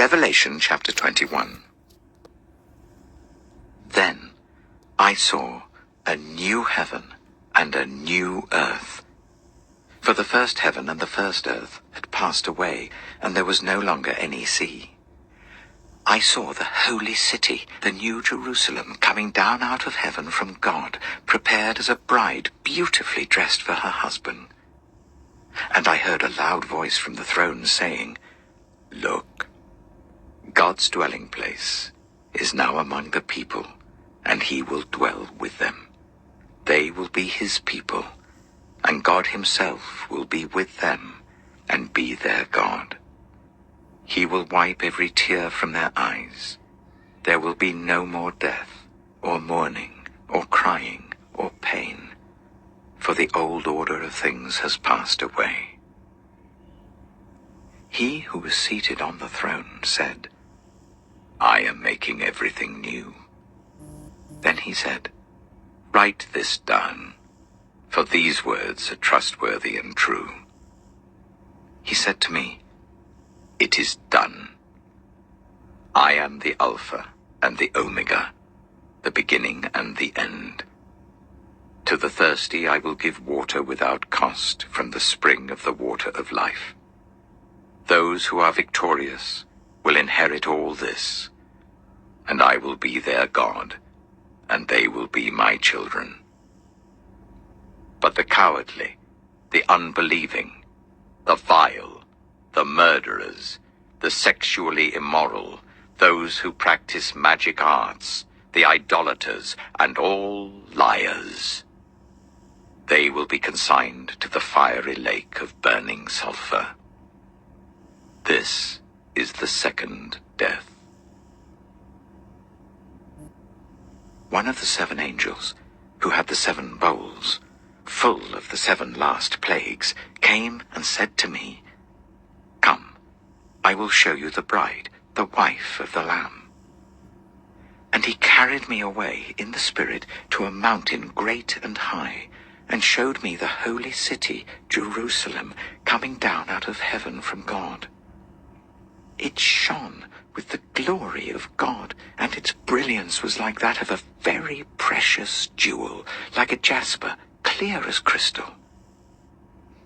Revelation chapter 21. Then I saw a new heaven and a new earth. For the first heaven and the first earth had passed away, and there was no longer any sea. I saw the holy city, the new Jerusalem, coming down out of heaven from God, prepared as a bride beautifully dressed for her husband. And I heard a loud voice from the throne saying, "Look, God's dwelling place is now among the people, and he will dwell with them. They will be his people, and God himself will be with them and be their God. He will wipe every tear from their eyes. There will be no more death, or mourning, or crying, or pain, for the old order of things has passed away." He who was seated on the throne said, "I am making everything new." Then he said, "Write this down, for these words are trustworthy and true." He said to me, "It is done. I am the Alpha and the Omega, the beginning and the end. To the thirsty I will give water without cost from the spring of the water of life. Those who are victorious will inherit all this, and I will be their God, and they will be my children. But the cowardly, the unbelieving, the vile, the murderers, the sexually immoral, those who practice magic arts, the idolaters, and all liars, they will be consigned to the fiery lake of burning sulfur. This is the second death." One of the 7 angels, who had the 7 bowls, full of the 7 last plagues, came and said to me, "Come, I will show you the bride, the wife of the Lamb." And he carried me away in the Spirit to a mountain great and high, and showed me the holy city, Jerusalem, coming down out of heaven from God. It shone with the glory of God, and its brilliance was like that of a very precious jewel, like a jasper, clear as crystal.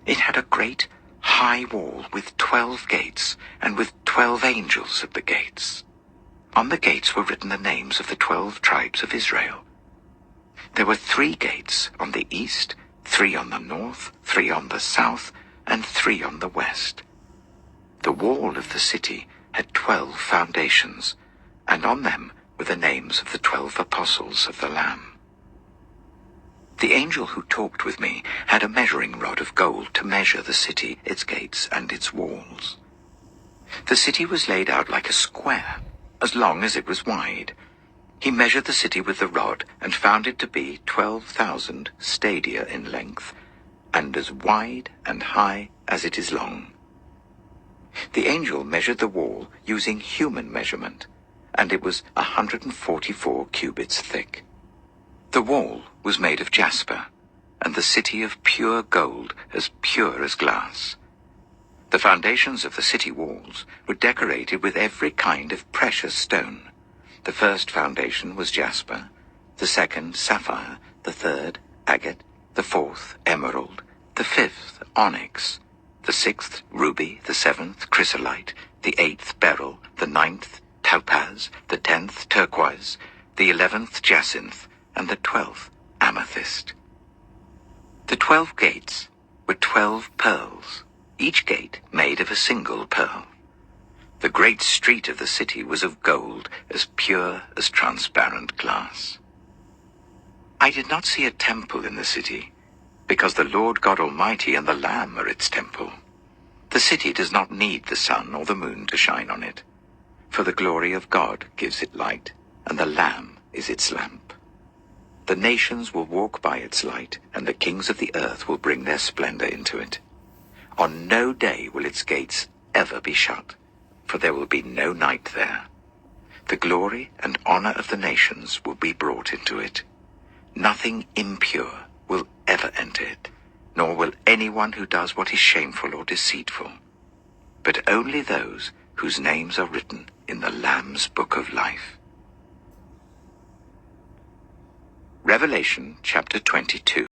It had a great high wall with 12 gates, and with 12 angels at the gates. On the gates were written the names of the 12 tribes of Israel. There were 3 gates on the east, 3 on the north, 3 on the south, and 3 on the west. The wall of the city had 12 foundations, and on them were the names of the 12 apostles of the Lamb. The angel who talked with me had a measuring rod of gold to measure the city, its gates, and its walls. The city was laid out like a square, as long as it was wide. He measured the city with the rod and found it to be 12,000 stadia in length, and as wide and high as it is long. The angel measured the wall using human measurement, and it was 144 cubits thick. The wall was made of jasper, and the city of pure gold, as pure as glass. The foundations of the city walls were decorated with every kind of precious stone. The first foundation was jasper, the second sapphire, the third agate, the fourth emerald, the fifth onyx, the 6th ruby, the 7th chrysolite, the 8th beryl, the 9th topaz, the 10th turquoise, the 11th jacinth, and the 12th amethyst. The 12 gates were 12 pearls, each gate made of a single pearl. The great street of the city was of gold, as pure as transparent glass. I did not see a temple in the city, because the Lord God Almighty and the Lamb are its temple. The city does not need the sun or the moon to shine on it, for the glory of God gives it light, and the Lamb is its lamp. The nations will walk by its light, and the kings of the earth will bring their splendor into it. On no day will its gates ever be shut, for there will be no night there. The glory and honor of the nations will be brought into it. Nothing impure will ever enter it, nor will anyone who does what is shameful or deceitful, but only those whose names are written in the Lamb's Book of Life. Revelation chapter 22.